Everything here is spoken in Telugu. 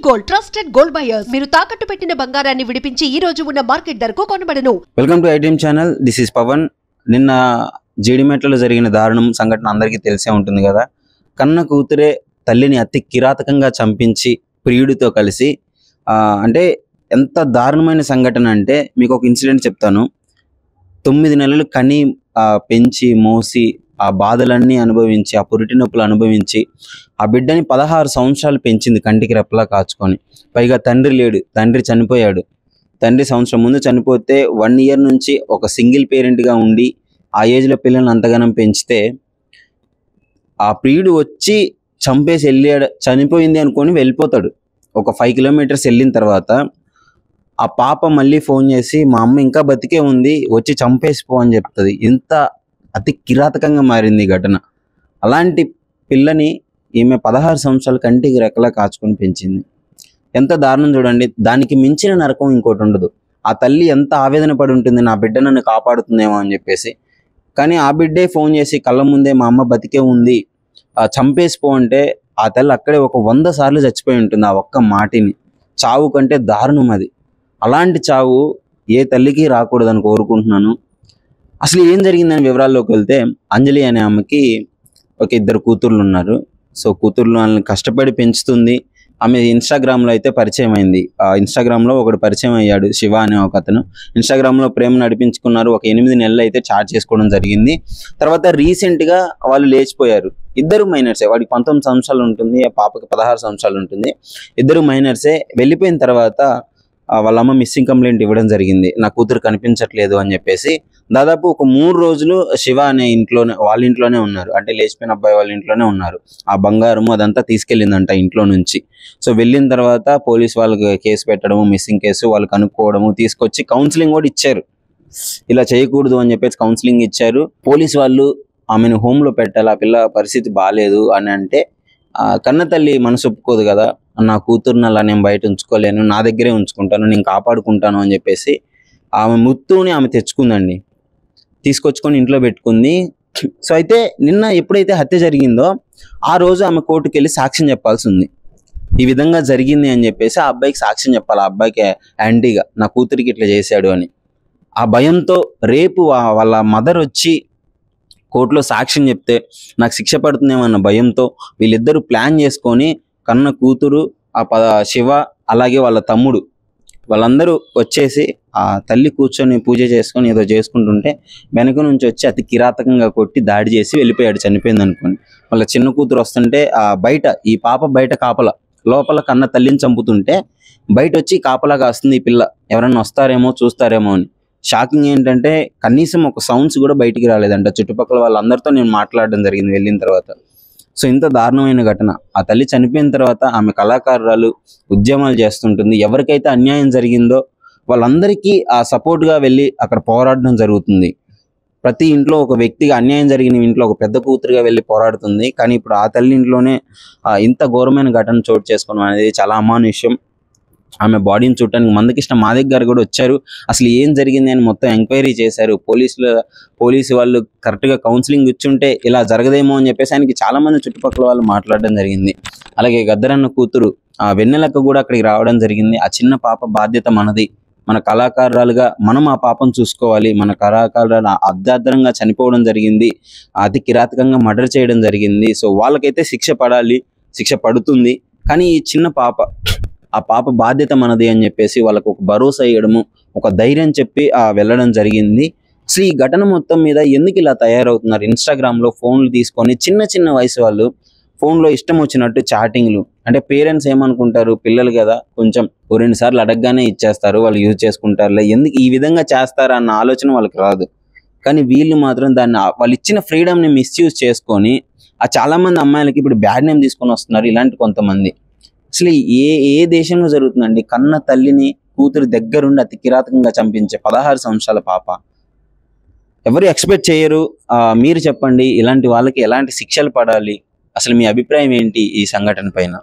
గోల్డ్ ట్రస్టెడ్ గోల్డ్ బయర్స్ మీరు తాకట్టు పెట్టిన బంగారాన్ని విడిపించి ఈ రోజు ఉన్న మార్కెట్ ధరకు కొనబడను. Welcome to iDream channel. This is Pavan. నిన్న జీడిమెట్లలో జరిగిన దారుణం సంఘటన అందరికీ తెలిసే ఉంటుంది కదా. కన్న కూతురే తల్లిని అతి కిరాతకంగా చంపించి ప్రియుడితో కలిసి అంటే ఎంత దారుణమైన సంఘటన అంటే మీకు ఒక ఇన్సిడెంట్ చెప్తాను. 9 నెలలు కని పెంచి మోసి ఆ బాధలన్నీ అనుభవించి ఆ పురిటి నొప్పులు అనుభవించి ఆ బిడ్డని 16 సంవత్సరాలు పెంచింది కంటికి రెప్పలా కాచుకొని. పైగా తండ్రి లేడు, తండ్రి చనిపోయాడు. తండ్రి సంవత్సరం ముందు చనిపోతే 1 ఇయర్ నుంచి ఒక సింగిల్ పేరెంట్గా ఉండి ఆ ఏజ్లో పిల్లల్ని అంతగానం పెంచితే ఆ ప్రియుడు వచ్చి చంపేసి వెళ్ళాడు, చనిపోయింది అనుకొని వెళ్ళిపోతాడు. ఒక 5 కిలోమీటర్స్ వెళ్ళిన తర్వాత ఆ పాప మళ్ళీ ఫోన్ చేసి మా అమ్మ ఇంకా బతికే ఉంది, వచ్చి చంపేసిపో అని చెప్తుంది. ఇంత అతి కిరాతకంగా మారింది ఈ ఘటన. అలాంటి పిల్లని ఈమె 16 సంవత్సరాల కంటికి రెక్కలా కాచుకొని పెంచింది. ఎంత దారుణం చూడండి. దానికి మించిన నరకం ఇంకోటి ఉండదు. ఆ తల్లి ఎంత ఆవేదన పడి ఉంటుంది, నా బిడ్డ నన్ను కాపాడుతుందేమో అని చెప్పేసి. కానీ ఆ బిడ్డే ఫోన్ చేసి కళ్ళ ముందే మా అమ్మ బతికే ఉంది, చంపేసిపో అంటే ఆ తల్లి అక్కడే ఒక 100 సార్లు చచ్చిపోయి ఉంటుంది. ఆ ఒక్క మాటిని. చావు కంటే దారుణం అది. అలాంటి చావు ఏ తల్లికి రాకూడదని కోరుకుంటున్నాను. అసలు ఏం జరిగిందని వివరాల్లోకి వెళ్తే, అంజలి అనే ఆమెకి ఒక 2 కూతుర్లు ఉన్నారు. సో కూతుర్లు వాళ్ళని కష్టపడి పెంచుతుంది. ఆమె ఇన్స్టాగ్రామ్లో అయితే పరిచయం అయింది. ఇన్స్టాగ్రామ్లో ఒకడు పరిచయం అయ్యాడు, శివ అనే ఒక అతను. ఇన్స్టాగ్రామ్లో ప్రేమ నడిపించుకున్నారు. ఒక 8 నెలలు అయితే చాట్ చేసుకోవడం జరిగింది. తర్వాత రీసెంట్గా వాళ్ళు లేచిపోయారు. 2 మైనర్సే. వాడికి 19 సంవత్సరాలు ఉంటుంది, ఆ పాపకి 16 సంవత్సరాలు ఉంటుంది. 2 మైనర్సే. వెళ్ళిపోయిన తర్వాత వాళ్ళ అమ్మ మిస్సింగ్ కంప్లైంట్ ఇవ్వడం జరిగింది, నా కూతురు కనిపించట్లేదు అని చెప్పేసి. దాదాపు ఒక 3 రోజులు శివ అనే వాళ్ళ ఇంట్లోనే ఉన్నారు. అంటే లేచిపోయిన అబ్బాయి వాళ్ళ ఇంట్లోనే ఉన్నారు. ఆ బంగారము అదంతా తీసుకెళ్ళిందంట ఇంట్లో నుంచి. సో వెళ్ళిన తర్వాత పోలీస్ వాళ్ళకి కేసు పెట్టడము, మిస్సింగ్ కేసు వాళ్ళు కనుక్కోవడము, తీసుకొచ్చి కౌన్సిలింగ్ కూడా ఇచ్చారు. ఇలా చేయకూడదు అని చెప్పేసి కౌన్సిలింగ్ ఇచ్చారు. పోలీస్ వాళ్ళు ఆమెను హోమ్లో పెట్టాలి, ఆ పిల్ల పరిస్థితి బాగాలేదు అని అంటే కన్న తల్లి మనసు ఒప్పుకోదు కదా. నా కూతురుని అలా నేను బయట ఉంచుకోలేను, నా దగ్గరే ఉంచుకుంటాను, నేను కాపాడుకుంటాను అని చెప్పేసి ఆమె ముత్తుని ఆమె తెచ్చుకుందండి. తీసుకొచ్చుకొని ఇంట్లో పెట్టుకుంది. సో అయితే నిన్న ఎప్పుడైతే హత్య జరిగిందో ఆ రోజు ఆమె కోర్టుకు వెళ్ళి సాక్ష్యం చెప్పాల్సి ఉంది. ఈ విధంగా జరిగింది అని చెప్పేసి ఆ అబ్బాయికి సాక్ష్యం చెప్పాలి. ఆ అబ్బాయికి యాంటీగా నా కూతురికి ఇట్లా చేశాడు అని. ఆ భయంతో రేపు వాళ్ళ మదర్ వచ్చి కోర్టులో సాక్ష్యం చెప్తే నాకు శిక్ష పడుతుందేమన్న భయంతో వీళ్ళిద్దరూ ప్లాన్ చేసుకొని కన్న కూతురు, శివ అలాగే వాళ్ళ తమ్ముడు వాళ్ళందరూ వచ్చేసి ఆ తల్లి కూర్చొని పూజ చేసుకొని ఏదో చేసుకుంటుంటే వెనక నుంచి వచ్చి అతి కిరాతకంగా కొట్టి దాడి చేసి వెళ్ళిపోయాడు, చనిపోయింది అనుకోని. వాళ్ళ చిన్న కూతురు వస్తుంటే బయట ఈ పాప బయట కాపలా, లోపల కన్న తల్లిని చంపుతుంటే బయట వచ్చి కాపలా కాస్తుంది ఈ పిల్ల, ఎవరన్నా వస్తారేమో చూస్తారేమో అని. షాకింగ్ ఏంటంటే కనీసం ఒక సౌండ్స్ కూడా బయటికి రాలేదంట. చుట్టుపక్కల వాళ్ళందరితో నేను మాట్లాడడం జరిగింది వెళ్ళిన తర్వాత. సో ఇంత దారుణమైన ఘటన. ఆ తల్లి చనిపోయిన తర్వాత ఆమె కళాకారురాలు ఉద్యమాలు చేస్తుంటుంది. ఎవరికైతే అన్యాయం జరిగిందో వాళ్ళందరికీ ఆ సపోర్ట్గా వెళ్ళి అక్కడ పోరాడడం జరుగుతుంది. ప్రతి ఇంట్లో ఒక వ్యక్తిగా అన్యాయం జరిగిన ఇంట్లో ఒక పెద్ద కూతురుగా వెళ్ళి పోరాడుతుంది. కానీ ఇప్పుడు ఆ తల్లి ఇంట్లోనే ఇంత ఘోరమైన ఘటన చోటు చేసుకోవడం అనేది చాలా అమానుష్యం. ఆమె బాడీని చూడటానికి మందకృష్ణ మాదిక్ గారు కూడా వచ్చారు. అసలు ఏం జరిగింది అని మొత్తం ఎంక్వైరీ చేశారు. పోలీసు వాళ్ళు కరెక్ట్గా కౌన్సిలింగ్ ఇచ్చుంటే ఇలా జరగదేమో అని చెప్పేసి ఆయనకి చాలామంది చుట్టుపక్కల వాళ్ళు మాట్లాడడం జరిగింది. అలాగే గద్దరన్న కూతురు వెన్నెలక్క కూడా అక్కడికి రావడం జరిగింది. ఆ చిన్న పాప బాధ్యత మనది, మన కళాకారురాలుగా మనం ఆ పాపను చూసుకోవాలి. మన కళాకారురాలు అర్ధాంతరంగా చనిపోవడం జరిగింది, అతి కిరాతకంగా మర్డర్ చేయడం జరిగింది. సో వాళ్ళకైతే శిక్ష పడాలి, శిక్ష పడుతుంది. కానీ ఈ చిన్న పాప, ఆ పాప బాధ్యత మనది అని చెప్పేసి వాళ్ళకు ఒక భరోసా ఇవ్వడము, ఒక ధైర్యం చెప్పి వెళ్ళడం జరిగింది. అసలు ఈ ఘటన మొత్తం మీద ఎందుకు ఇలా తయారవుతున్నారు? ఇన్స్టాగ్రామ్లో ఫోన్లు తీసుకొని చిన్న వయసు వాళ్ళు ఫోన్లో ఇష్టం వచ్చినట్టు చాటింగ్లు. అంటే పేరెంట్స్ ఏమనుకుంటారు, పిల్లలు కదా కొంచెం 2 సార్లు అడగగానే ఇచ్చేస్తారు, వాళ్ళు యూజ్ చేసుకుంటారులే, ఎందుకు ఈ విధంగా చేస్తారా అన్న ఆలోచన వాళ్ళకి రాదు. కానీ వీళ్ళు మాత్రం దాన్ని వాళ్ళు ఇచ్చిన ఫ్రీడమ్ని మిస్యూజ్ చేసుకొని చాలామంది అమ్మాయిలకి ఇప్పుడు బ్యాడ్ నేమ్ తీసుకొని వస్తున్నారు ఇలాంటి కొంతమంది. అసలు ఏ దేశంలో జరుగుతుందండి? కన్న తల్లిని కూతురు దగ్గరుండి అతి కిరాతకంగా చంపించే 16 సంవత్సరాల పాప. ఎవరు ఎక్స్పెక్ట్ చేయరు. మీరు చెప్పండి, ఇలాంటి వాళ్ళకి ఎలాంటి శిక్షలు పడాలి? అసలు మీ అభిప్రాయం ఏంటి ఈ సంఘటన పైన?